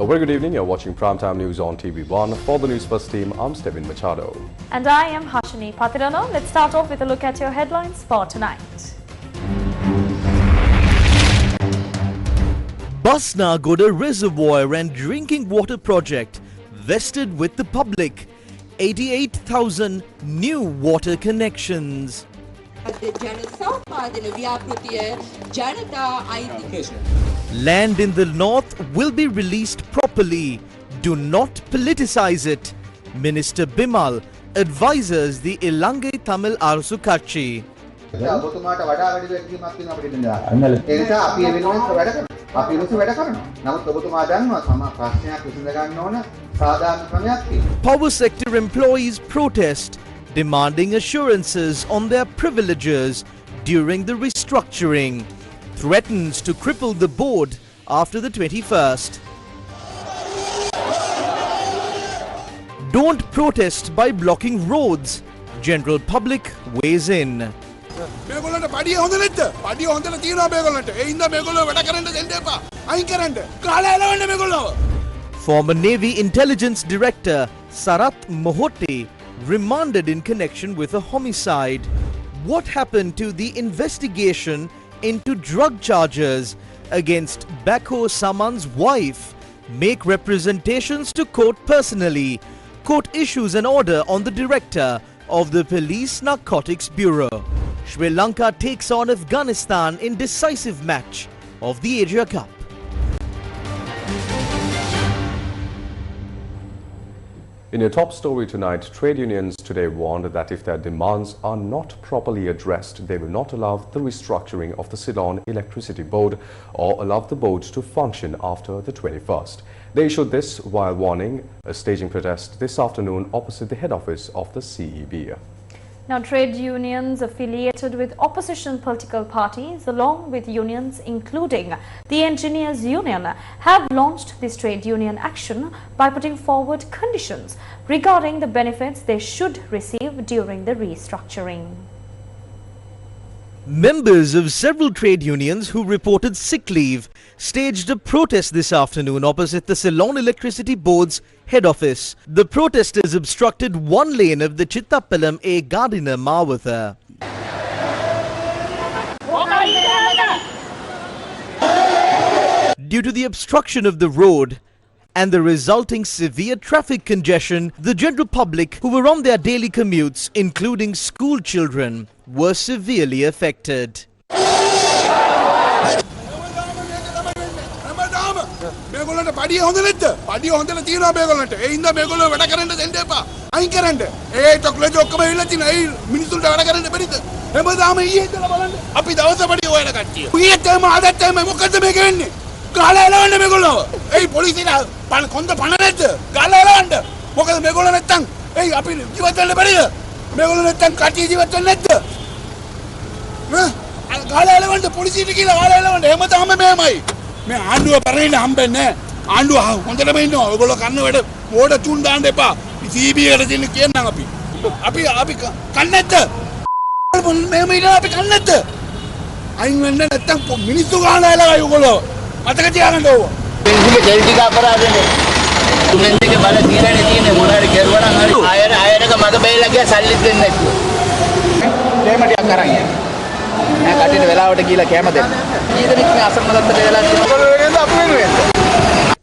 A very good evening. You're watching Primetime News on TV1. For the Newsfirst team, I'm Stephen Machado. And I am Hashini Patirano. Let's start off with a look at your headlines for tonight. Basnagoda Reservoir and Drinking Water Project vested with the public. 88,000 new water connections. Land in the north will be released properly. Do not politicize it. Minister Bimal advises the Lanka Tamil Arsu Kachi. Power sector employees protest, demanding assurances on their privileges during the restructuring. Threatens to cripple the board after the 21st. Don't protest by blocking roads. General public weighs in. Former Navy Intelligence Director Sarat Mohote remanded in connection with a homicide. What happened to the investigation into drug charges against Bako Saman's wife? Make representations to court personally. Court issues an order on the director of the Police Narcotics Bureau. Sri Lanka takes on Afghanistan in decisive match of the Asia Cup. In your top story tonight, trade unions today warned that if their demands are not properly addressed, they will not allow the restructuring of the Ceylon Electricity Board or allow the board to function after the 21st. They issued this while warning a staging protest this afternoon opposite the head office of the CEB. Now, trade unions affiliated with opposition political parties, along with unions including the Engineers Union, have launched this trade union action by putting forward conditions regarding the benefits they should receive during the restructuring. Members of several trade unions who reported sick leave staged a protest this afternoon opposite the Ceylon Electricity Board's head office. The protesters obstructed one lane of the Chittappalam A. Gardiner Mawatha. Due to the obstruction of the road and the resulting severe traffic congestion, the general public who were on their daily commutes, including school children, were severely affected.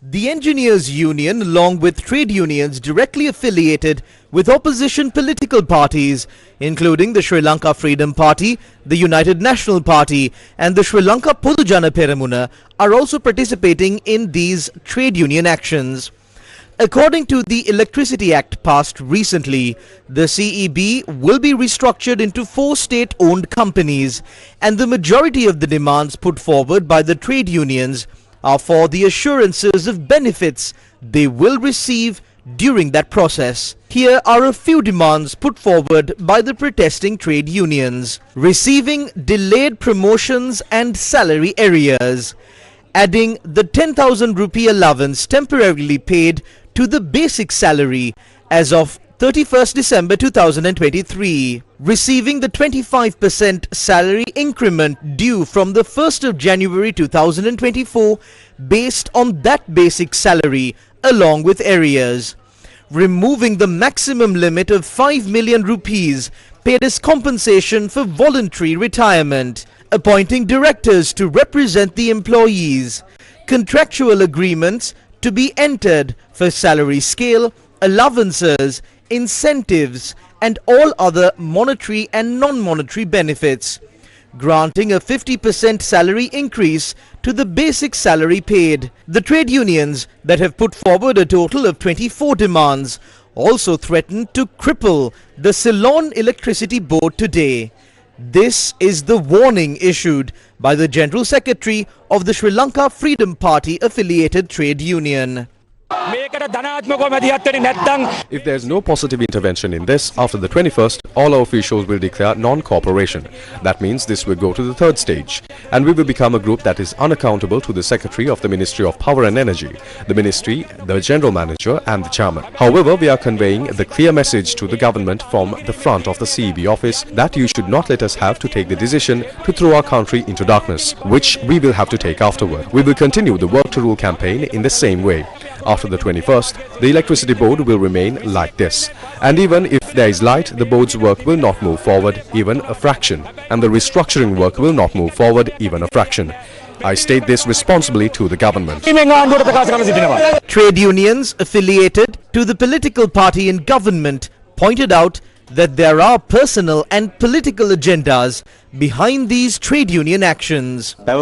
The Engineers Union, along with trade unions directly affiliated with opposition political parties, including the Sri Lanka Freedom Party, the United National Party and the Sri Lanka Podujana Peramuna, are also participating in these trade union actions. According to the Electricity Act passed recently, the CEB will be restructured into 4 state-owned companies, and the majority of the demands put forward by the trade unions are for the assurances of benefits they will receive during that process. Here are a few demands put forward by the protesting trade unions. Receiving delayed promotions and salary arrears. Adding the 10,000 rupee allowance temporarily paid to the basic salary as of 31st December 2023, receiving the 25% salary increment due from the 1st of January 2024 based on that basic salary along with arrears, removing the maximum limit of 5 million rupees paid as compensation for voluntary retirement, appointing directors to represent the employees, contractual agreements to be entered for salary scale, allowances, incentives and all other monetary and non-monetary benefits, granting a 50% salary increase to the basic salary paid. The trade unions that have put forward a total of 24 demands also threatened to cripple the Ceylon Electricity Board today. This is the warning issued by the General Secretary of the Sri Lanka Freedom Party affiliated trade union. If there is no positive intervention in this, after the 21st, all our officials will declare non-cooperation. That means this will go to the third stage, and we will become a group that is unaccountable to the Secretary of the Ministry of Power and Energy, the Ministry, the General Manager and the Chairman. However, we are conveying the clear message to the government from the front of the CEB office that you should not let us have to take the decision to throw our country into darkness, which we will have to take afterward. We will continue the Work to Rule campaign in the same way. After the 21st, the Electricity Board will remain like this. And even if there is light, the board's work will not move forward even a fraction. And the restructuring work will not move forward even a fraction. I state this responsibly to the government. Trade unions affiliated to the political party in government pointed out that there are personal and political agendas behind these trade union actions. Initially,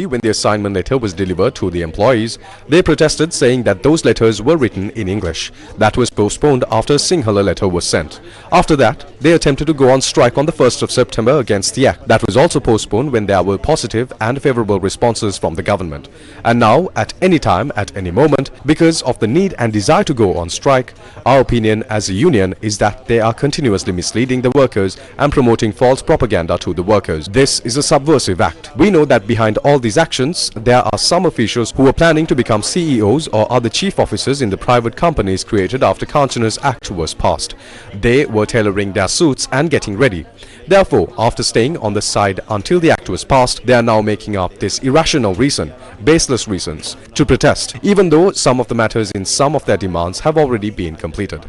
when the assignment letter was delivered to the employees, they protested, saying that those letters were written in English. That was postponed after a Sinhala letter was sent. After that, they attempted to go on strike on the 1st of September against the act. That was also postponed when there were positive and favourable responses from the government. And now, at any time, at any moment, because of the need and desire to go on strike, our opinion as a union is that they are continuously misleading the workers and promoting false propaganda to the workers. This is a subversive act. We know that behind all these actions, there are some officials who are planning to become CEOs or other chief officers in the private companies created after Kanchana's act was passed. They were tailoring their suits and getting ready. Therefore, after staying on the side until the act was passed, they are now making up this irrational reason, baseless reasons, to protest, even though some of the matters in some of their demands have already been completed.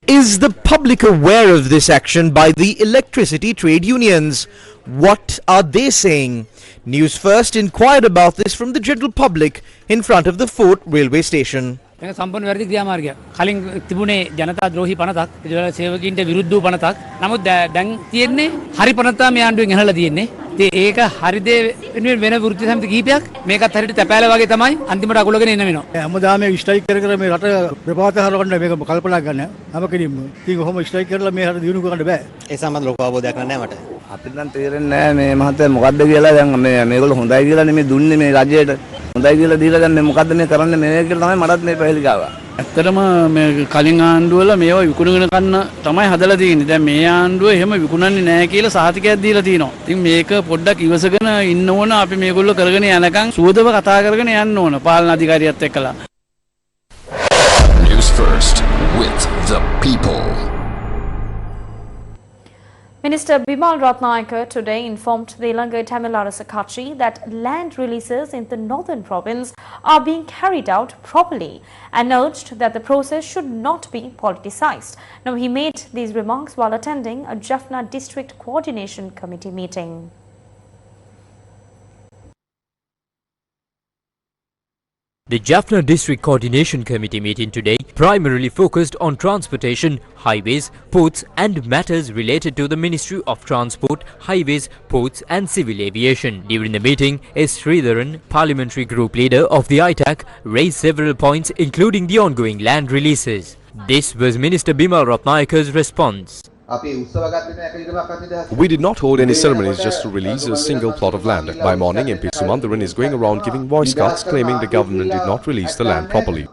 Is the public aware of this action by the electricity trade unions? What are they saying? Newsfirst inquired about this from the general public in front of the Fort railway station. සම්පූර්ණ වැරදි ක්‍රියාමාර්ගයක්. කලින් තිබුණේ ජනතා ද්‍රෝහී පනතක්, ඒ වල සේවකීන්ට විරුද්ධ වූ පනතක්. නමුත් දැන් තියෙන්නේ හරි පනත මේ ආණ්ඩුවෙන් ගෙනලා තියෙන්නේ. ඉතින් ඒක හරි දේ වෙනුවෙන් වෙන වෘත්ති සමිති කිහිපයක් මේකත් හරියට තැපෑල වගේ තමයි අන්තිමට අකුලගෙන එන්න වෙනවා. හැමදාම මේ ස්ට්‍රයික් කර මේ රට ප්‍රපාත හරවන්න මේක කල්පනා ගන්න. හැම කෙනෙක්ම. ඉතින් කොහොම ස්ට්‍රයික් කරලා මේ රට දියුණු කරන්න බෑ. ඒ සම්බන්ධ ලොකු අවබෝධයක් නැහැ මට. අපිට නම් තේරෙන්නේ නැහැ මේ මහත්තයා මොකද්ද කියලා. දැන් මේගොල්ලෝ හොඳයි කියලා නෙමෙයි දුන්නේ මේ රජයට. හොඳයි කියලා දීලා දැන් මේ මොකද්ද මේ කරන්නේ මේ කියලා තමයි මටත් මේ පැහැදිලි ආවා. ඇත්තටම මේ කලින් ආණ්ඩුවල මේවා විකුණගෙන ගන්න තමයි හදලා තියෙන්නේ. දැන් මේ ආණ්ඩුව එහෙම විකුණන්නේ නැහැ කියලා සහතිකයක් දීලා තිනවා. ඉතින් මේක පොඩ්ඩක් ඉවසගෙන ඉන්න ඕන. අපි මේගොල්ලෝ කරගෙන යනකම් සුවදව කතා කරගෙන යන්න ඕන පාලන අධිකාරියත් එක්කලා. News first with the people. Minister Bimal Ratnayake today informed the Lanka Tamilara Kachi that land releases in the northern province are being carried out properly and urged that the process should not be politicized. Now, he made these remarks while attending a Jaffna District Coordination Committee meeting. The Jaffna District Coordination Committee meeting today primarily focused on transportation, highways, ports and matters related to the Ministry of Transport, Highways, Ports and Civil Aviation. During the meeting, S. Sridharan, Parliamentary Group Leader of the ITAC, raised several points including the ongoing land releases. This was Minister Bimal Ratnayake's response. We did not hold any ceremonies just to release a single plot of land. By morning, MP Sumandaran is going around giving voice cuts claiming the government did not release the land properly.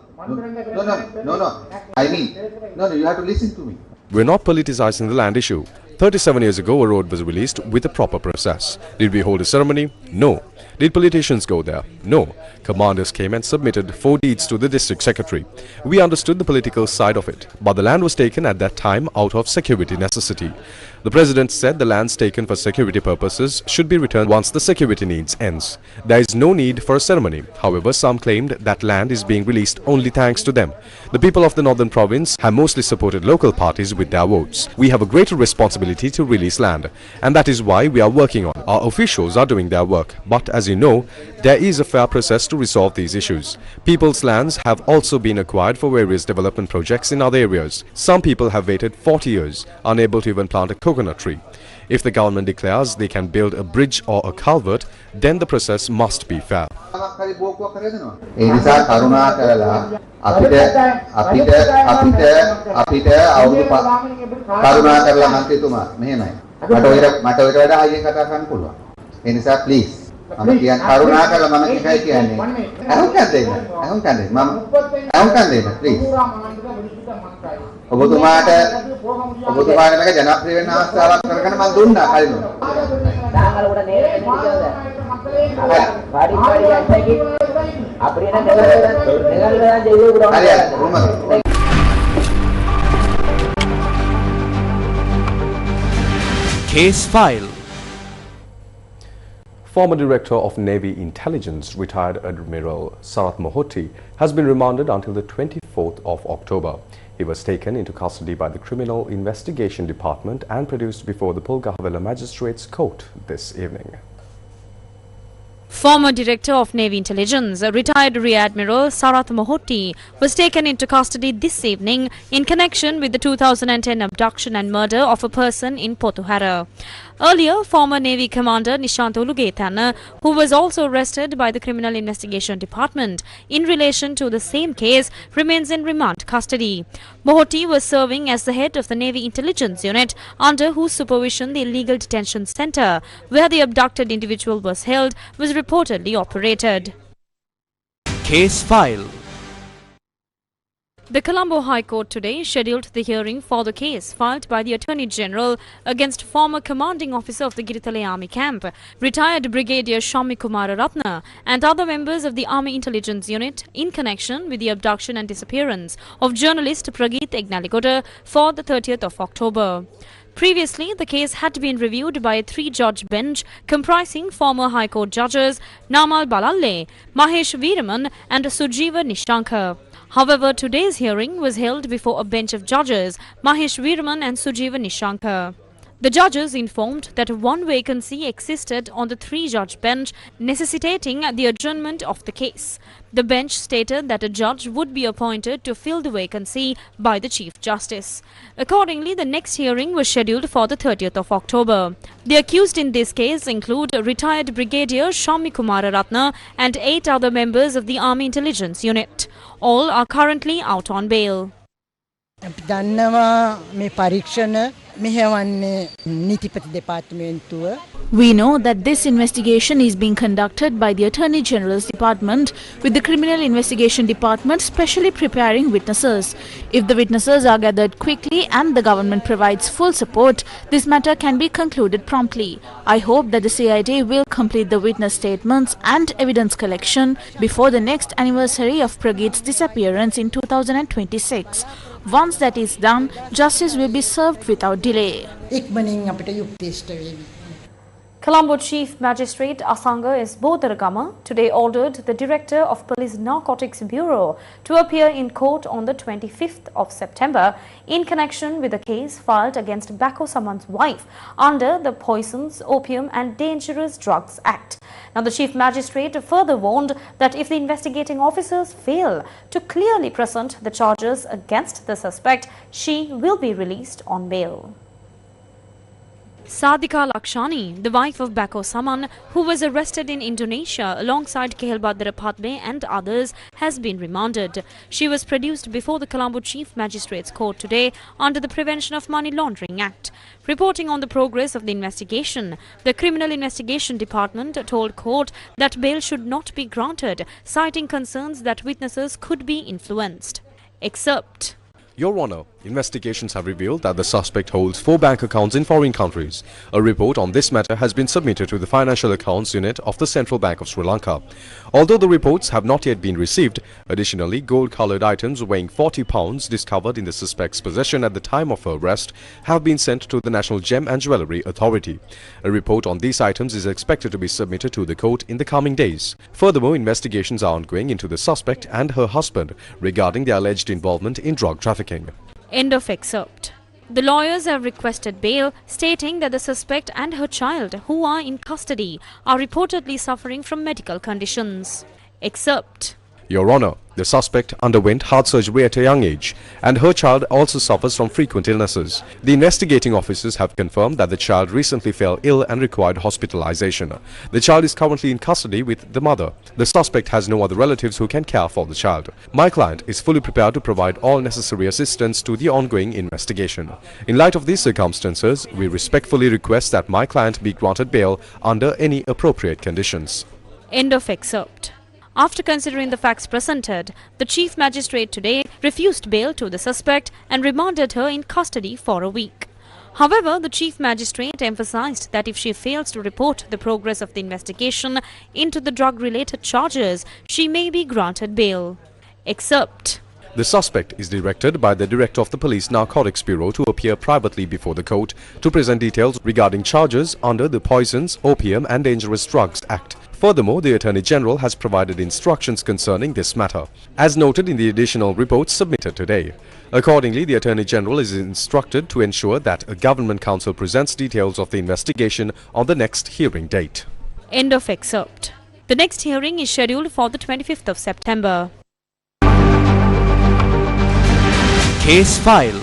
No, you have to listen to me. We're not politicizing the land issue. 37 years ago, a road was released with a proper process. Did we hold a ceremony? No. Did politicians go there? No. Commanders came and submitted 4 deeds to the district secretary. We understood the political side of it, but the land was taken at that time out of security necessity. The president said the lands taken for security purposes should be returned once the security needs ends. There is no need for a ceremony. However, some claimed that land is being released only thanks to them. The people of the northern province have mostly supported local parties with their votes. We have a greater responsibility to release land, and that is why we are working on. Our officials are doing their work, but as you know, there is a fair process to resolve these issues. People's lands have also been acquired for various development projects in other areas. Some people have waited 40 years, unable to even plant a coconut tree. If the government declares they can build a bridge or a culvert, then the process must be fair. Please. Mama kian karuna kala mama kikai kian ni. Ahon kan deh, mama. Ahon kan deh, please. ඔබතුමාට මේක ජනප්‍රිය වෙන අවස්ථාවක් කරගෙන මම දුන්නා කලින්. දාංගල උඩ නේද Case file. Former Director of Navy Intelligence, retired Admiral Sarath Mohoti, has been remanded until the 24th of October. He was taken into custody by the Criminal Investigation Department and produced before the Pulgahavela Magistrates Court this evening. Former Director of Navy Intelligence, retired Rear Admiral Sarath Mohoti, was taken into custody this evening in connection with the 2010 abduction and murder of a person in Potuhara. Earlier, former Navy Commander Nishant Ulugetana, who was also arrested by the Criminal Investigation Department in relation to the same case, remains in remand custody. Mohoti was serving as the head of the Navy Intelligence Unit, under whose supervision the illegal detention center, where the abducted individual was held, was reportedly operated. Case file. The Colombo High Court today scheduled the hearing for the case filed by the Attorney General against former commanding officer of the Giritale Army Camp, retired Brigadier Shami Kumara Ratna, and other members of the Army Intelligence Unit in connection with the abduction and disappearance of journalist Prageet Egnaligoda for the 30th of October. Previously, the case had been reviewed by a 3-judge bench comprising former High Court judges Namal Balalle, Mahesh Veeraman and Sujeeva Nishankar. However, today's hearing was held before a bench of judges, Mahesh Veeraman and Sujeeva Nishankar. The judges informed that one vacancy existed on the 3-judge bench, necessitating the adjournment of the case. The bench stated that a judge would be appointed to fill the vacancy by the Chief Justice. Accordingly, the next hearing was scheduled for the 30th of October. The accused in this case include retired Brigadier Shami Kumara Ratna and 8 other members of the Army Intelligence Unit. All are currently out on bail. We know that this investigation is being conducted by the Attorney General's Department, with the Criminal Investigation Department specially preparing witnesses. If the witnesses are gathered quickly and the government provides full support, this matter can be concluded promptly. I hope that the CID will complete the witness statements and evidence collection before the next anniversary of Prageet's disappearance in 2026. Once that is done, justice will be served without delay. Colombo Chief Magistrate Asanga S. Bodaragama today ordered the Director of Police Narcotics Bureau to appear in court on the 25th of September in connection with a case filed against Bako Saman's wife under the Poisons, Opium and Dangerous Drugs Act. Now, the Chief Magistrate further warned that if the investigating officers fail to clearly present the charges against the suspect, she will be released on bail. Sadika Lakshani, the wife of Bako Saman, who was arrested in Indonesia alongside Kehelbadra Patme and others, has been remanded. She was produced before the Colombo Chief Magistrates Court today under the Prevention of Money Laundering Act. Reporting on the progress of the investigation, the Criminal Investigation Department told court that bail should not be granted, citing concerns that witnesses could be influenced. Excerpt. Your Honor, Investigations have revealed that the suspect holds 4 bank accounts in foreign countries. A report on this matter has been submitted to the Financial Accounts Unit of the Central Bank of Sri Lanka. Although the reports have not yet been received, additionally, gold-coloured items weighing 40 pounds discovered in the suspect's possession at the time of her arrest have been sent to the National Gem and Jewellery Authority. A report on these items is expected to be submitted to the court in the coming days. Furthermore, investigations are ongoing into the suspect and her husband regarding their alleged involvement in drug trafficking. End of excerpt. The lawyers have requested bail, stating that the suspect and her child, who are in custody, are reportedly suffering from medical conditions. Excerpt. Your Honour, the suspect underwent heart surgery at a young age, and her child also suffers from frequent illnesses. The investigating officers have confirmed that the child recently fell ill and required hospitalization. The child is currently in custody with the mother. The suspect has no other relatives who can care for the child. My client is fully prepared to provide all necessary assistance to the ongoing investigation. In light of these circumstances, we respectfully request that my client be granted bail under any appropriate conditions. End of excerpt. After considering the facts presented, the Chief Magistrate today refused bail to the suspect and remanded her in custody for a week. However, the Chief Magistrate emphasized that if she fails to report the progress of the investigation into the drug-related charges, she may be granted bail. Excerpt. The suspect is directed by the Director of the Police Narcotics Bureau to appear privately before the court to present details regarding charges under the Poisons, Opium and Dangerous Drugs Act. Furthermore, the Attorney General has provided instructions concerning this matter, as noted in the additional reports submitted today. Accordingly, the Attorney General is instructed to ensure that a Government Counsel presents details of the investigation on the next hearing date. End of excerpt. The next hearing is scheduled for the 25th of September. Case file.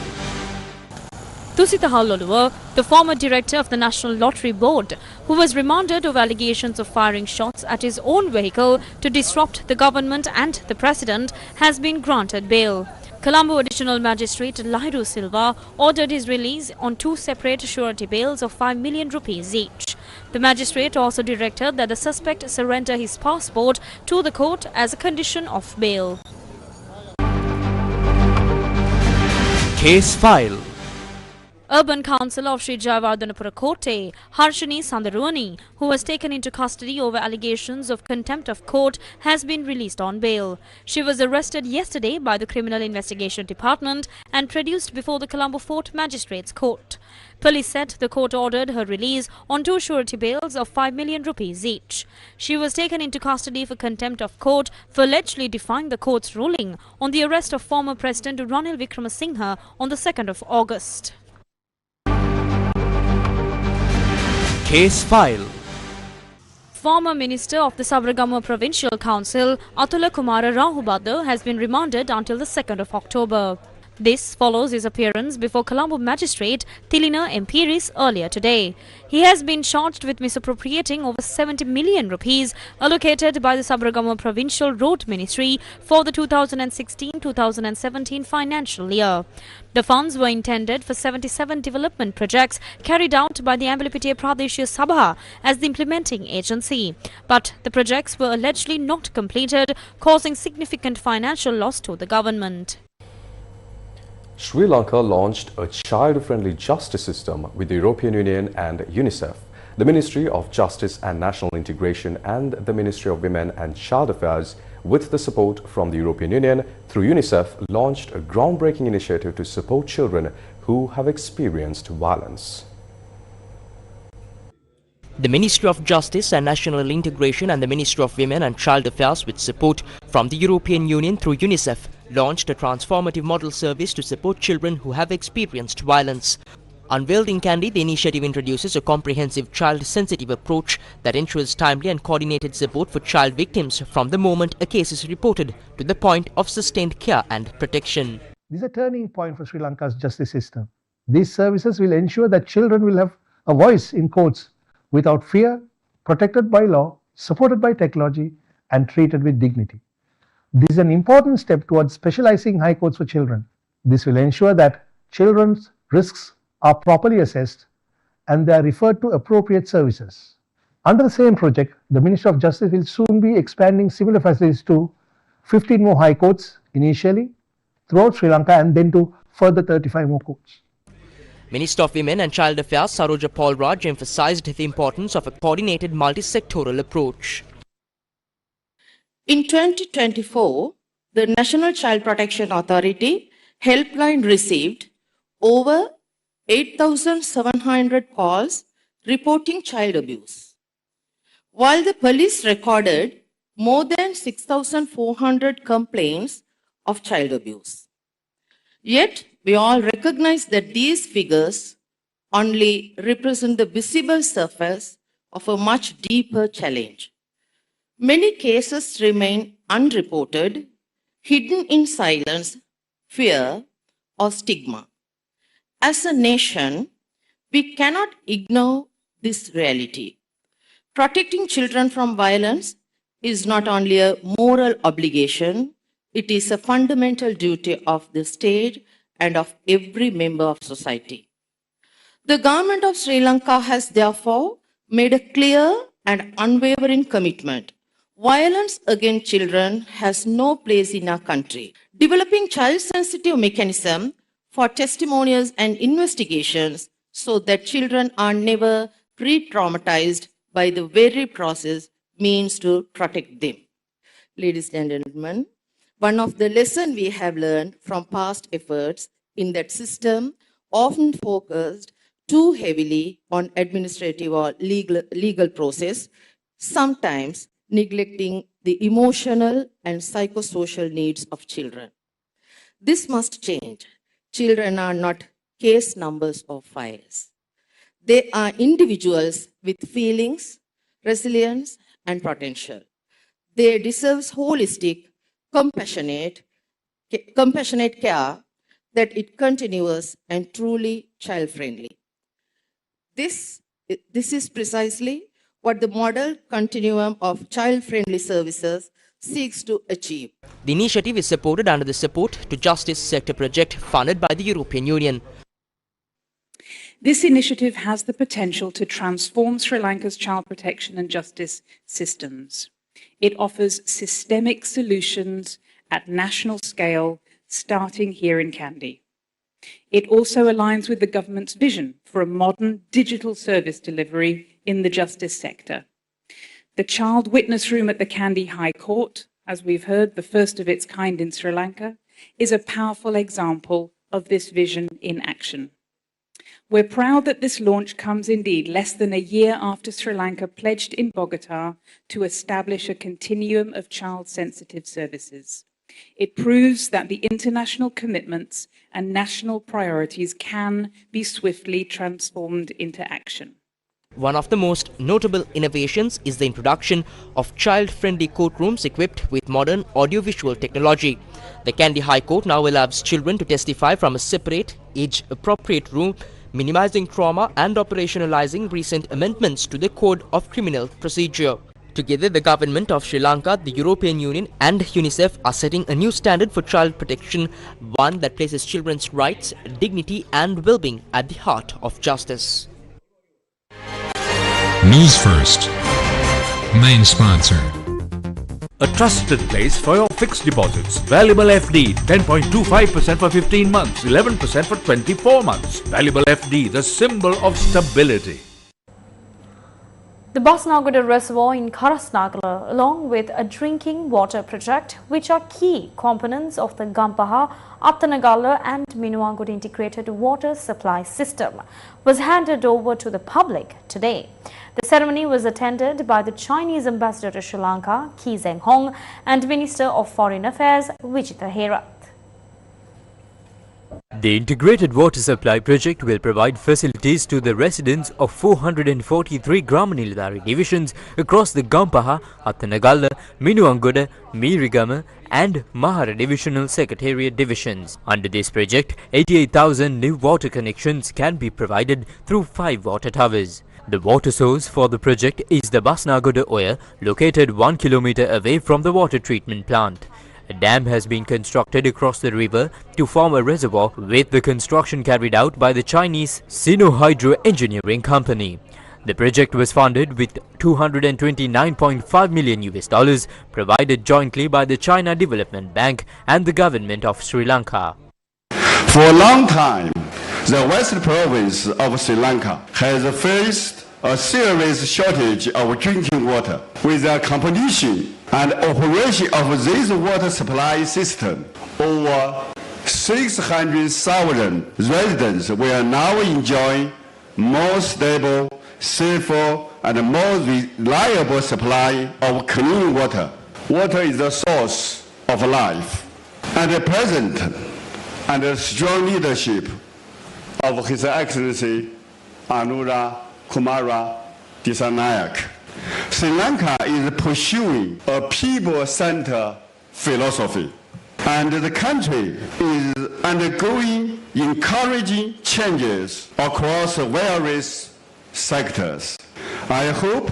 Tusita Halloluwa, the former director of the National Lottery Board, who was remanded over allegations of firing shots at his own vehicle to disrupt the government and the president, has been granted bail. Colombo Additional Magistrate Lairu Silva ordered his release on 2 separate surety bails of 5 million rupees each. The magistrate also directed that the suspect surrender his passport to the court as a condition of bail. Case file. Urban Councillor of Sri Jayawardhanapura Kotte, Harshini Sandaruani, who was taken into custody over allegations of contempt of court, has been released on bail. She was arrested yesterday by the Criminal Investigation Department and produced before the Colombo Fort Magistrates Court. Police said the court ordered her release on 2 surety bails of 5 million rupees each. She was taken into custody for contempt of court for allegedly defying the court's ruling on the arrest of former President Ranil Wickremesinghe on the 2nd of August. Case file. Former Minister of the Sabaragamuwa Provincial Council, Atula Kumara Rahubadar, has been remanded until the 2nd of October. This follows his appearance before Colombo Magistrate Tilina Empiris earlier today. He has been charged with misappropriating over 70 million rupees allocated by the Sabaragamuwa Provincial Road Ministry for the 2016-2017 financial year. The funds were intended for 77 development projects carried out by the Ambulipitiya Pradeshya Sabha as the implementing agency. But the projects were allegedly not completed, causing significant financial loss to the government. Sri Lanka launched a child-friendly justice system with the European Union and UNICEF. The Ministry of Justice and National Integration and the Ministry of Women and Child Affairs, with the support from the European Union through UNICEF, launched a groundbreaking initiative to support children who have experienced violence. The Ministry of Justice and National Integration and the Ministry of Women and Child Affairs, with support from the European Union through UNICEF, launched a transformative model service to support children who have experienced violence. Unveiled in Kandy, the initiative introduces a comprehensive child-sensitive approach that ensures timely and coordinated support for child victims from the moment a case is reported to the point of sustained care and protection. This is a turning point for Sri Lanka's justice system. These services will ensure that children will have a voice in courts without fear, protected by law, supported by technology, and treated with dignity. This is an important step towards specializing high courts for children. This will ensure that children's risks are properly assessed and they are referred to appropriate services. Under the same project, the Ministry of Justice will soon be expanding similar facilities to 15 more high courts initially throughout Sri Lanka and then to further 35 more courts. Minister of Women and Child Affairs Saroja Paul Raj emphasized the importance of a coordinated multi-sectoral approach. In 2024, the National Child Protection Authority helpline received over 8,700 calls reporting child abuse, while the police recorded more than 6,400 complaints of child abuse. Yet, we all recognize that these figures only represent the visible surface of a much deeper challenge. Many cases remain unreported, hidden in silence, fear, or stigma. As a nation, we cannot ignore this reality. Protecting children from violence is not only a moral obligation, it is a fundamental duty of the state and of every member of society. The government of Sri Lanka has therefore made a clear and unwavering commitment. Violence against children has no place in our country. Developing child-sensitive mechanisms for testimonials and investigations so that children are never re-traumatized by the very process means to protect them. Ladies and gentlemen, one of the lessons we have learned from past efforts in that system often focused too heavily on administrative or legal process, sometimes neglecting the emotional and psychosocial needs of children. This must change. Children are not case numbers or files. They are individuals with feelings, resilience, and potential. They deserve holistic, compassionate care that it continuous and truly child-friendly. This is precisely what the model continuum of child-friendly services seeks to achieve. The initiative is supported under the Support to Justice Sector project funded by the European Union. This initiative has the potential to transform Sri Lanka's child protection and justice systems. It offers systemic solutions at national scale, starting here in Kandy. It also aligns with the government's vision for a modern digital service delivery in the justice sector. The Child Witness Room at the Kandy High Court, as we've heard, the first of its kind in Sri Lanka, is a powerful example of this vision in action. We're proud that this launch comes indeed less than a year after Sri Lanka pledged in Bogota to establish a continuum of child-sensitive services. It proves that the international commitments and national priorities can be swiftly transformed into action. One of the most notable innovations is the introduction of child-friendly courtrooms equipped with modern audiovisual technology. The Kandy High Court now allows children to testify from a separate, age-appropriate room, minimizing trauma and operationalizing recent amendments to the Code of Criminal Procedure. Together, the government of Sri Lanka, the European Union and UNICEF are setting a new standard for child protection, one that places children's rights, dignity and well-being at the heart of justice. Newsfirst, main sponsor. A trusted place for your fixed deposits. Valuable FD, 10.25% for 15 months, 11% for 24 months. Valuable FD, the symbol of stability. The Basnagoda Reservoir in Karasnagala, along with a drinking water project, which are key components of the Gampaha, Attanagala and Minuangoda integrated water supply system, was handed over to the public today. The ceremony was attended by the Chinese ambassador to Sri Lanka, Ki Zeng Hong, and Minister of Foreign Affairs, Vijitha Herath. The integrated water supply project will provide facilities to the residents of 443 Gramanilidari divisions across the Gampaha, Attanagala, Minuangoda, Mirigama and Mahara divisional secretariat divisions. Under this project, 88,000 new water connections can be provided through 5 water towers. The water source for the project is the Basnagoda Oya, located 1 kilometer away from the water treatment plant. A dam has been constructed across the river to form a reservoir, with the construction carried out by the Chinese Sinohydro Engineering Company. The project was funded with $229.5 million, provided jointly by the China Development Bank and the government of Sri Lanka. For a long time, the western province of Sri Lanka has faced a serious shortage of drinking water. With the completion and operation of this water supply system, over 600,000 residents will now enjoy more stable, safer, and more reliable supply of clean water. Water is the source of life. And the present and the strong leadership of His Excellency Anura Kumara Disanayak, Sri Lanka is pursuing a people-centered philosophy, and the country is undergoing encouraging changes across various sectors. I hope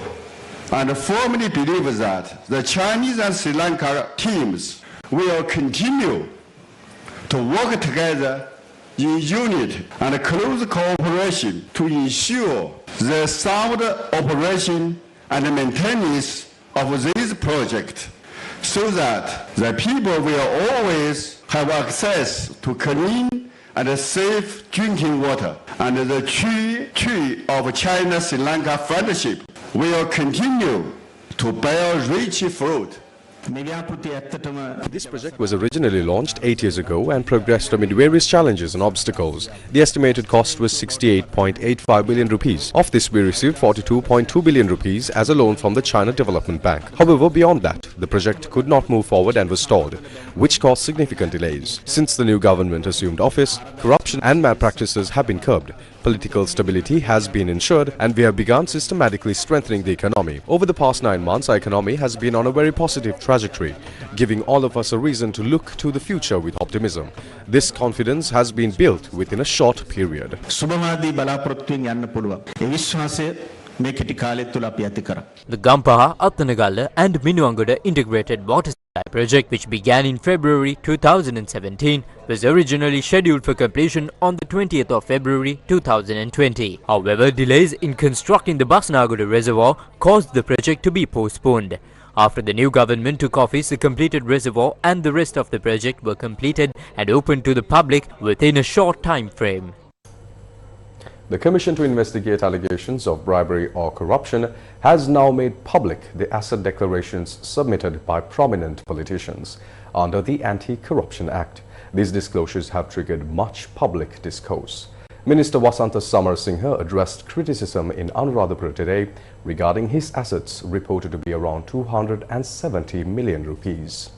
and firmly believe that the Chinese and Sri Lanka teams will continue to work together in unity and close cooperation to ensure the sound operation and maintenance of this project, so that the people will always have access to clean and safe drinking water, and the tree of China-Sri Lanka friendship will continue to bear rich fruit. This project was originally launched 8 years ago and progressed amid various challenges and obstacles. The estimated cost was 68.85 billion rupees. Of this, we received 42.2 billion rupees as a loan from the China Development Bank. However, beyond that, the project could not move forward and was stalled, which caused significant delays. Since the new government assumed office, corruption and malpractices have been curbed. Political stability has been ensured, and we have begun systematically strengthening the economy. Over the past 9 months, our economy has been on a very positive trajectory, giving all of us a reason to look to the future with optimism. This confidence has been built within a short period. The Gampaha, Attanagala and Minuangada integrated water supply project, which began in February 2017, was originally scheduled for completion on the 20th of February 2020. However, delays in constructing the Basnagoda reservoir caused the project to be postponed. After the new government took office, the completed reservoir and the rest of the project were completed and opened to the public within a short time frame. The Commission to investigate allegations of bribery or corruption has now made public the asset declarations submitted by prominent politicians under the Anti-Corruption Act. These disclosures have triggered much public discourse. Minister Vasanta Samar Singha addressed criticism in Anuradhapura today regarding his assets reported to be around 270 million rupees.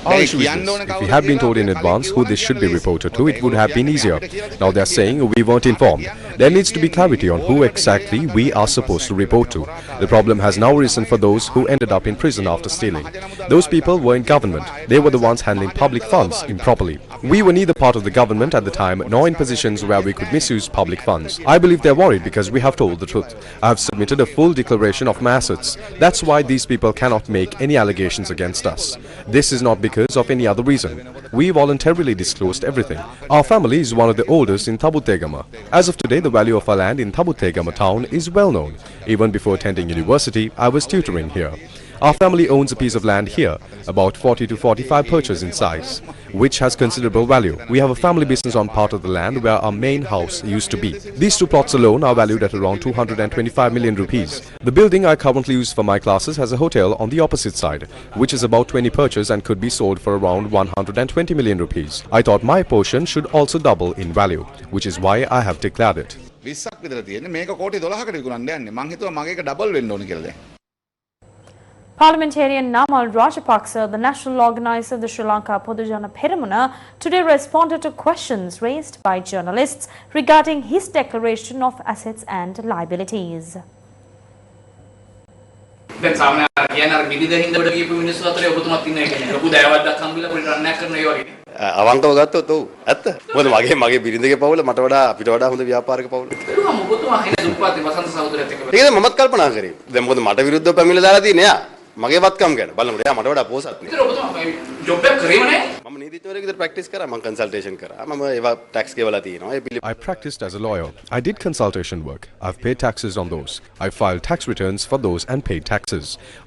Our issue is this. If we had been told in advance who this should be reported to, it would have been easier. Now they are saying we weren't informed. There needs to be clarity on who exactly we are supposed to report to. The problem has now risen for those who ended up in prison after stealing. Those people were in government. They were the ones handling public funds improperly. We were neither part of the government at the time nor in positions where we could misuse public funds. I believe they're worried because we have told the truth. I have submitted a full declaration of my assets. That's why these people cannot make any allegations against us. This is not because of any other reason. We voluntarily disclosed everything. Our family is one of the oldest in Tabutegama. As of today, the value of our land in Tabutegama town is well known. Even before attending university, I was tutoring here. Our family owns a piece of land here, about 40 to 45 perches in size, which has considerable value. We have a family business on part of the land where our main house used to be. These two plots alone are valued at around 225 million rupees. The building I currently use for my classes has a hotel on the opposite side, which is about 20 perches and could be sold for around 120 million rupees. I thought my portion should also double in value, which is why I have declared it. Parliamentarian Namal Rajapaksa, the national organizer of the Sri Lanka Podujana Peramuna, today responded to questions raised by journalists regarding his declaration of assets and liabilities. අවංකව ගත්තොත් ඔව් ඇත්ත. මොකද මගේ බිරිඳගේ පවුල මට වඩා අපිට වඩා හොඳ ව්‍යාපාරික පවුලක්. ඒකද මමත් කල්පනා කරේ. දැන් මොකද මට විරුද්ධව පැමිණිලා දාලා තියෙන්නේ එයා. මගේ වත්කම් ගැන බලනකොට එයා මට වඩා පොසත් නේ. මම නීතිඥවරයෙක් විදිහට ප්‍රැක්ටිස් කරා මම කන්සල්ටේෂන් කරා මම ඒවා ටැක්ස් ගෙවලා තියෙනවා I practiced as a lawyer. I did consultation work. I've paid taxes on those. I filed tax returns for those and paid taxes.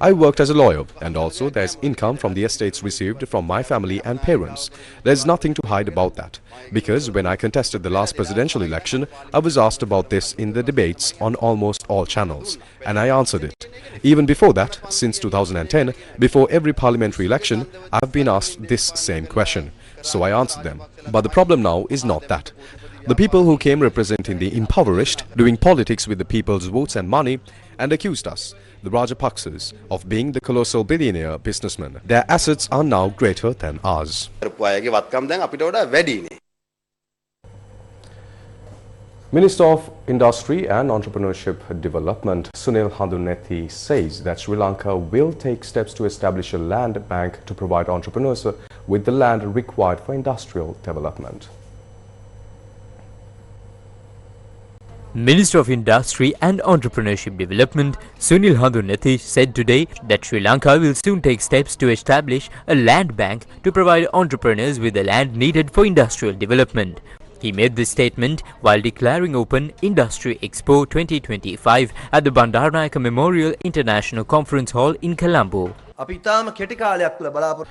I worked as a lawyer, and also there's income from the estates received from my family and parents. There's nothing to hide about that. Because when I contested the last presidential election, I was asked about this in the debates on almost all channels, and I answered it. Even before that, since 2010, before every parliamentary election, I've been asked this same question. So I answered them. But the problem now is not that. The people who came representing the impoverished, doing politics with the people's votes and money, and accused us, the Rajapaksas, of being the colossal billionaire businessmen. Their assets are now greater than ours. Minister of Industry and Entrepreneurship Development Sunil Handunethi says that Sri Lanka will take steps to establish a land bank to provide entrepreneurs with the land required for industrial development. Minister of Industry and Entrepreneurship Development Sunil Handunethi said today that Sri Lanka will soon take steps to establish a land bank to provide entrepreneurs with the land needed for industrial development. He made this statement while declaring open Industry Expo 2025 at the Bandaranaike Memorial International Conference Hall in Colombo.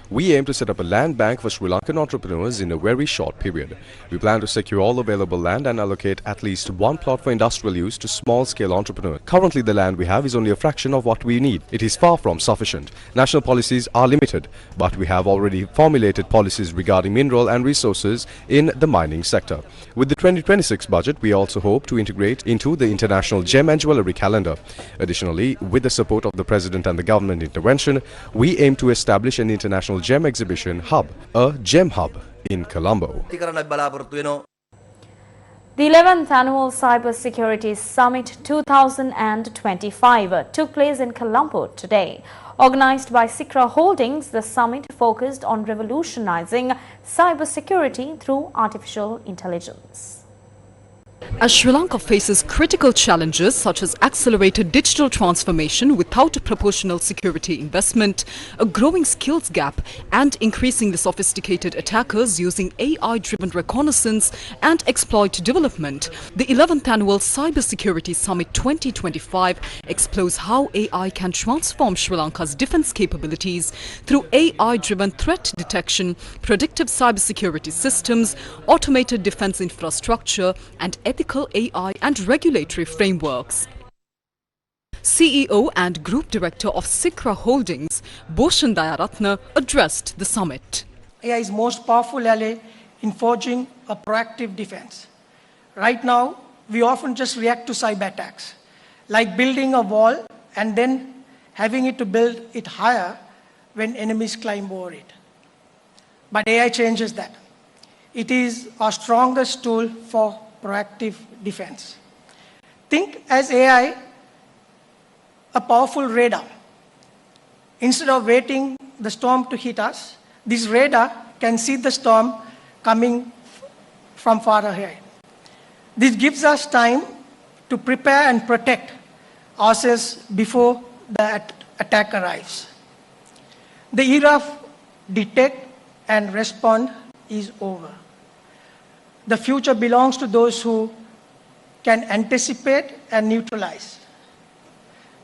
We aim to set up a land bank for Sri Lankan entrepreneurs in a very short period. We plan to secure all available land and allocate at least one plot for industrial use to small-scale entrepreneurs. Currently, the land we have is only a fraction of what we need. It is far from sufficient. National policies are limited, but we have already formulated policies regarding mineral and resources in the mining sector. With the 2026 budget, we also hope to integrate into the international gem and jewellery calendar. Additionally, with the support of the President and the government intervention, we aim to establish an international gem exhibition hub, a gem hub, in Colombo. The 11th Annual Cybersecurity Summit 2025 took place in Colombo today. Organized by Sikra Holdings, the summit focused on revolutionizing cybersecurity through artificial intelligence. As Sri Lanka faces critical challenges such as accelerated digital transformation without proportional security investment, a growing skills gap and increasingly sophisticated attackers using AI-driven reconnaissance and exploit development, the 11th Annual Cybersecurity Summit 2025 explores how AI can transform Sri Lanka's defense capabilities through AI-driven threat detection, predictive cybersecurity systems, automated defense infrastructure and ethical AI and regulatory frameworks. CEO and Group Director of Sikra Holdings, Bhushan Dayaratna, addressed the summit. AI is most powerful ally in forging a proactive defense. Right now, we often just react to cyber attacks, like building a wall and then having it to build it higher when enemies climb over it. But AI changes that. It is our strongest tool for proactive defense. Think as AI a powerful radar. Instead of waiting the storm to hit us, this radar can see the storm coming from far ahead. This gives us time to prepare and protect ourselves before the attack arrives. The era of detect and respond is over. The future belongs to those who can anticipate and neutralize.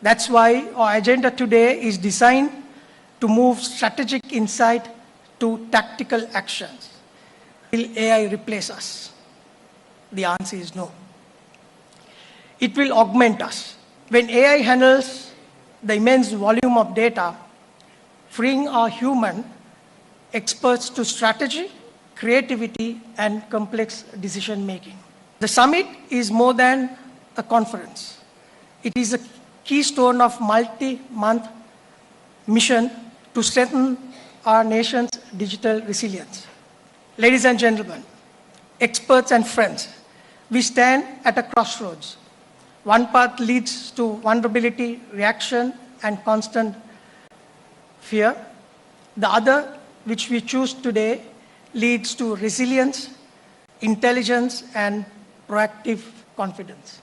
That's why our agenda today is designed to move strategic insight to tactical actions. Will AI replace us? The answer is no. It will augment us. When AI handles the immense volume of data, freeing our human experts to strategy, creativity, and complex decision-making. The summit is more than a conference. It is a keystone of multi-month mission to strengthen our nation's digital resilience. Ladies and gentlemen, experts and friends, we stand at a crossroads. One path leads to vulnerability, reaction, and constant fear. The other, which we choose today, leads to resilience, intelligence, and proactive confidence.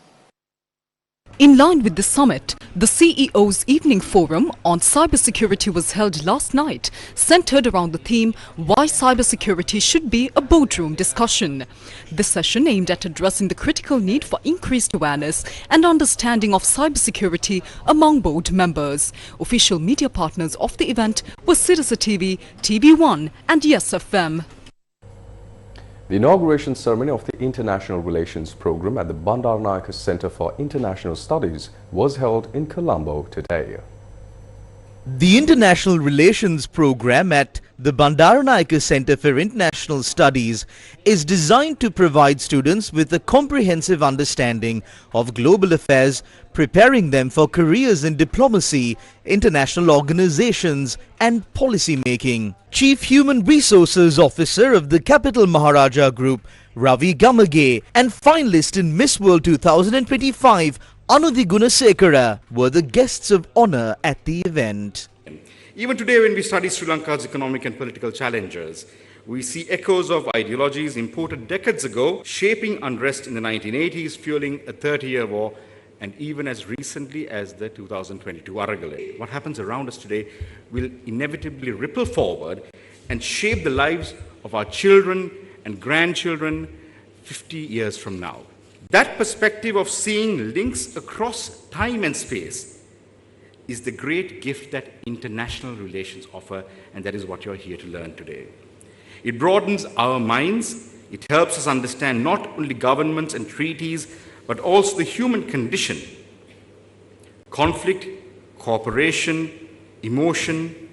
In line with the summit, the CEO's evening forum on cybersecurity was held last night, centered around the theme Why Cybersecurity Should Be a Boardroom Discussion. This session aimed at addressing the critical need for increased awareness and understanding of cybersecurity among board members. Official media partners of the event were Sirasa TV, TV1 and Yes FM. The inauguration ceremony of the International Relations Program at the Bandaranaike Center for International Studies was held in Colombo today. The International Relations Program at the Bandaranaike Center for International Studies is designed to provide students with a comprehensive understanding of global affairs, preparing them for careers in diplomacy, international organizations and policy making. Chief Human Resources Officer of the Capital Maharaja Group, Ravi Gamage, and finalist in Miss World 2025, Anudhi Gunasekara, were the guests of honor at the event. Even today, when we study Sri Lanka's economic and political challenges, we see echoes of ideologies imported decades ago, shaping unrest in the 1980s, fueling a 30-year war, and even as recently as the 2022 Aragale. What happens around us today will inevitably ripple forward and shape the lives of our children and grandchildren 50 years from now. That perspective of seeing links across time and space is the great gift that international relations offer, and that is what you're here to learn today. It broadens our minds, it helps us understand not only governments and treaties, but also the human condition, conflict, cooperation, emotion,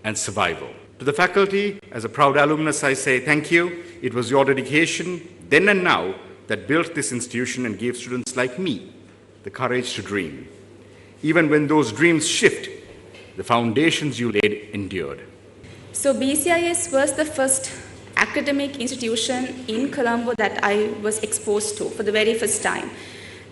and survival. To the faculty, as a proud alumnus, I say thank you. It was your dedication, then and now, that built this institution and gave students like me the courage to dream. Even when those dreams shift, the foundations you laid endured. So BCIS was the first academic institution in Colombo that I was exposed to for the very first time.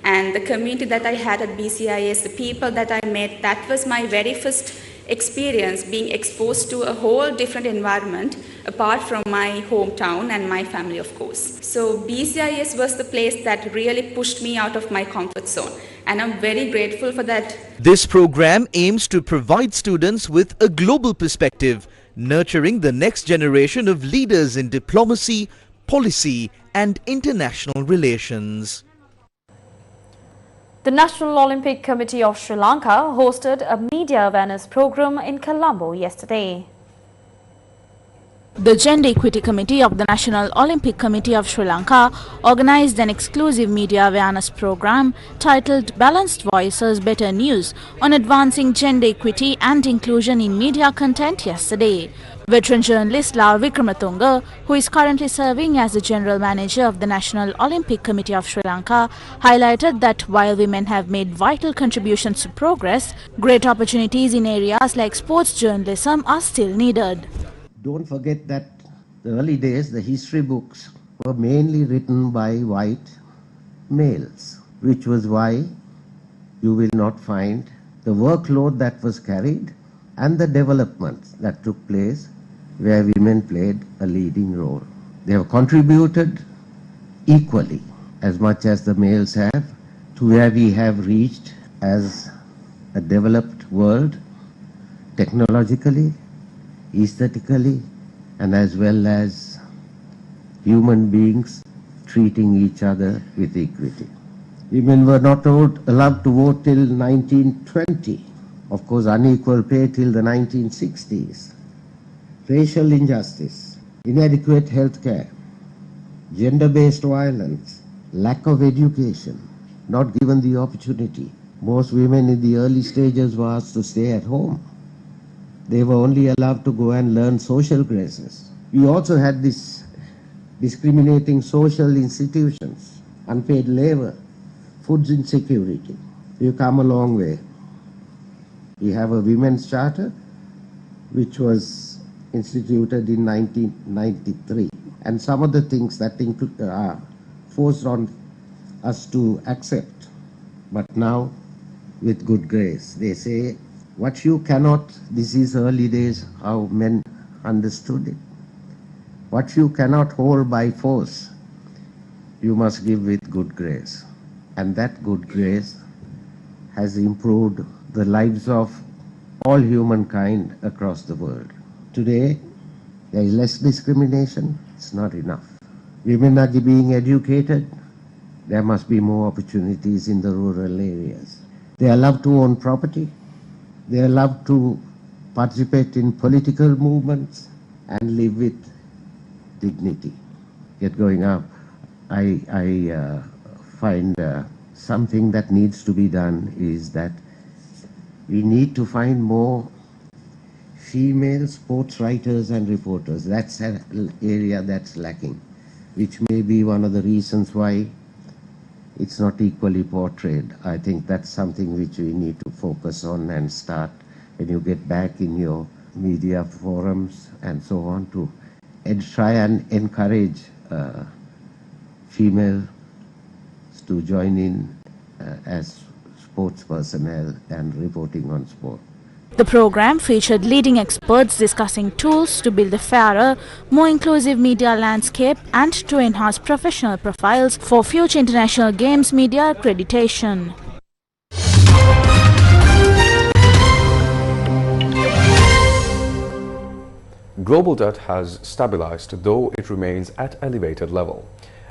And the community that I had at BCIS, the people that I met, that was my very first experience, being exposed to a whole different environment apart from my hometown and my family, of course. So BCIS was the place that really pushed me out of my comfort zone, and I'm very grateful for that. This program aims to provide students with a global perspective, nurturing the next generation of leaders in diplomacy, policy and international relations. The National Olympic Committee of Sri Lanka hosted a media awareness program in Colombo yesterday. The Gender Equity Committee of the National Olympic Committee of Sri Lanka organized an exclusive media awareness program titled Balanced Voices Better News on advancing gender equity and inclusion in media content yesterday. Veteran journalist Lal Vikramatunga, who is currently serving as the General Manager of the National Olympic Committee of Sri Lanka, highlighted that while women have made vital contributions to progress, great opportunities in areas like sports journalism are still needed. Don't forget that the early days, the history books were mainly written by white males, which was why you will not find the workload that was carried and the developments that took place where women played a leading role. They have contributed equally as much as the males have to where we have reached as a developed world technologically, aesthetically, and as well as human beings treating each other with equity. Women were not allowed to vote till 1920. Of course, unequal pay till the 1960s. Racial injustice, inadequate health care, gender-based violence, lack of education, not given the opportunity. Most women in the early stages were asked to stay at home. They were only allowed to go and learn social graces. We also had this discriminating social institutions, unpaid labor, food insecurity. You come a long way. We have a women's charter which was instituted in 1993, and some of the things that are forced on us to accept, but now with good grace. They say, what you cannot, this is early days how men understood it. What you cannot hold by force, you must give with good grace. And that good grace has improved the lives of all humankind across the world. Today, there is less discrimination. It's not enough. Women are being educated. There must be more opportunities in the rural areas. They are allowed to own property. They are allowed to participate in political movements and live with dignity. Get going up. I find something that needs to be done is that we need to find more female sports writers and reporters. That's an area that's lacking, which may be one of the reasons why it's not equally portrayed. I think that's something which we need to focus on and start when you get back in your media forums and so on to try and encourage females to join in as sports personnel and reporting on sport. The program featured leading experts discussing tools to build a fairer, more inclusive media landscape and to enhance professional profiles for future international games media accreditation. Global debt has stabilized, though it remains at elevated level.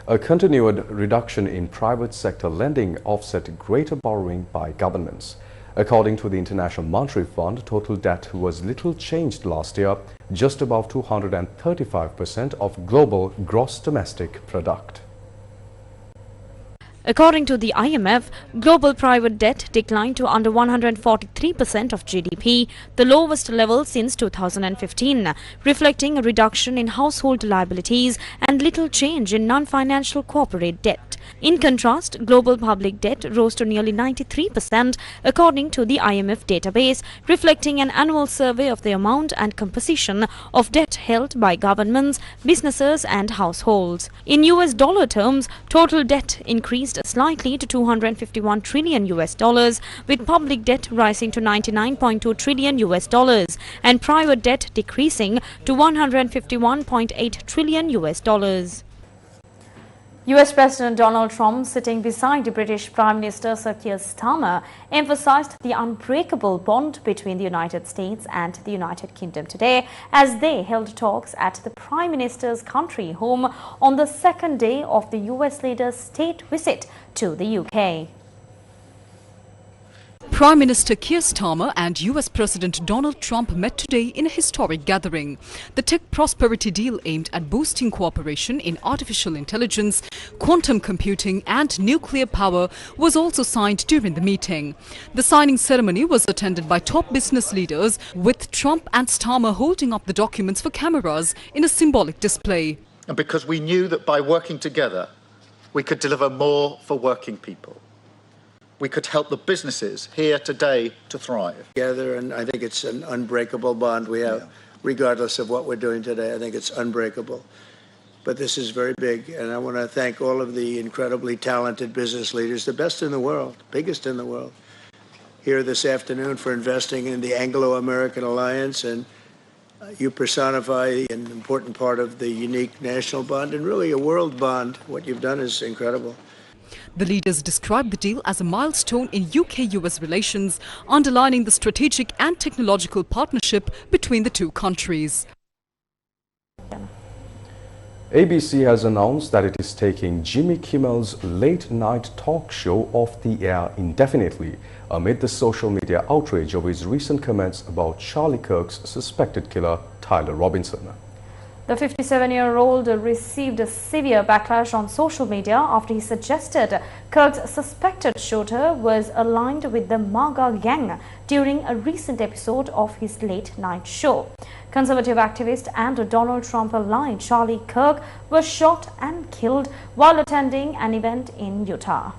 A continued reduction in private sector lending offset greater borrowing by governments. According to the International Monetary Fund, total debt was little changed last year, just above 235% of global gross domestic product. According to the IMF, global private debt declined to under 143% of GDP, the lowest level since 2015, reflecting a reduction in household liabilities and little change in non-financial corporate debt. In contrast, global public debt rose to nearly 93% according to the IMF database, reflecting an annual survey of the amount and composition of debt held by governments, businesses and households. In US dollar terms, total debt increased slightly to $251 trillion with public debt rising to $99.2 trillion and private debt decreasing to $151.8 trillion. US President Donald Trump, sitting beside the British Prime Minister Sir Keir Starmer, emphasized the unbreakable bond between the United States and the United Kingdom today as they held talks at the Prime Minister's country home on the second day of the US leader's state visit to the UK. Prime Minister Keir Starmer and US President Donald Trump met today in a historic gathering. The tech prosperity deal aimed at boosting cooperation in artificial intelligence, quantum computing and nuclear power was also signed during the meeting. The signing ceremony was attended by top business leaders, with Trump and Starmer holding up the documents for cameras in a symbolic display. And because we knew that by working together, we could deliver more for working people. We could help the businesses here today to thrive. Together, and I think it's an unbreakable bond we have, regardless of what we're doing today. I think it's unbreakable. But this is very big, and I want to thank all of the incredibly talented business leaders, the best in the world, biggest in the world, here this afternoon for investing in the Anglo-American Alliance, and you personify an important part of the unique national bond and really a world bond. What you've done is incredible. The leaders described the deal as a milestone in UK-US relations, underlining the strategic and technological partnership between the two countries. ABC has announced that it is taking Jimmy Kimmel's late-night talk show off the air indefinitely amid the social media outrage over his recent comments about Charlie Kirk's suspected killer, Tyler Robinson. The 57-year-old received a severe backlash on social media after he suggested Kirk's suspected shooter was aligned with the MAGA gang during a recent episode of his late-night show. Conservative activist and Donald Trump ally Charlie Kirk was shot and killed while attending an event in Utah.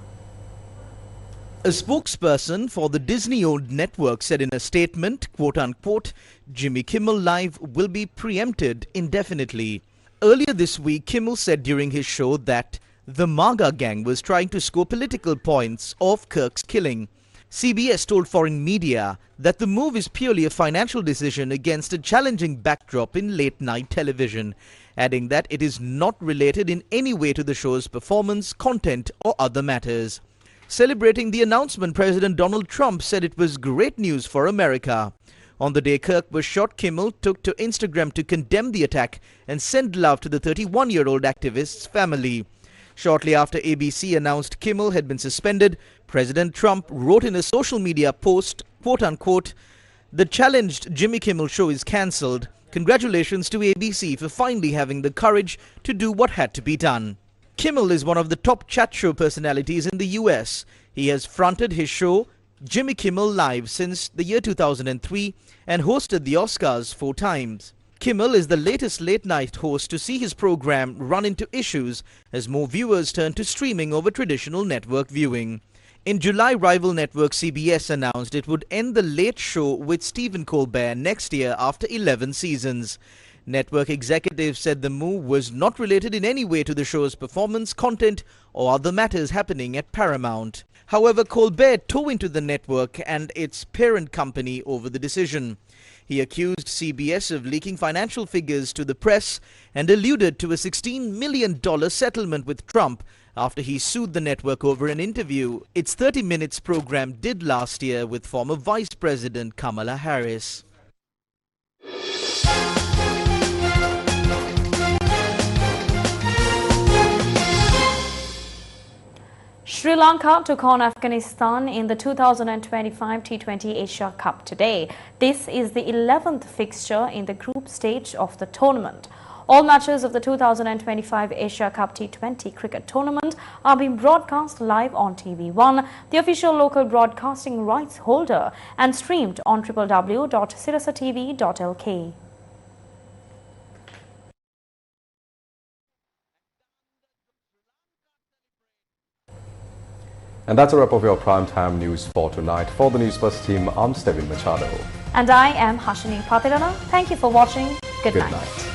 A spokesperson for the Disney-owned network said in a statement, quote-unquote, Jimmy Kimmel Live will be preempted indefinitely. Earlier this week, Kimmel said during his show that the MAGA gang was trying to score political points off Kirk's killing. CBS told foreign media that the move is purely a financial decision against a challenging backdrop in late-night television, adding that it is not related in any way to the show's performance, content or other matters. Celebrating the announcement, President Donald Trump said it was great news for America. On the day Kirk was shot, Kimmel took to Instagram to condemn the attack and send love to the 31-year-old activist's family. Shortly after ABC announced Kimmel had been suspended, President Trump wrote in a social media post, quote-unquote, "The challenged Jimmy Kimmel show is cancelled. Congratulations to ABC for finally having the courage to do what had to be done." Kimmel is one of the top chat show personalities in the US. He has fronted his show Jimmy Kimmel Live since the year 2003 and hosted the Oscars 4 times. Kimmel is the latest late-night host to see his program run into issues as more viewers turn to streaming over traditional network viewing. In July, rival network CBS announced it would end the Late Show with Stephen Colbert next year after 11 seasons. Network executives said the move was not related in any way to the show's performance, content, or other matters happening at Paramount. However, Colbert tore into the network and its parent company over the decision. He accused CBS of leaking financial figures to the press and alluded to a $16 million settlement with Trump after he sued the network over an interview its 30 Minutes program did last year with former Vice President Kamala Harris. Sri Lanka took on Afghanistan in the 2025 T20 Asia Cup today. This is the 11th fixture in the group stage of the tournament. All matches of the 2025 Asia Cup T20 cricket tournament are being broadcast live on TV1, the official local broadcasting rights holder, and streamed on www.sirasatv.lk. And that's a wrap of your primetime news for tonight. For the Newsfirst team, I'm Stevin Machado. And I am Hashini Patirana. Thank you for watching. Good night.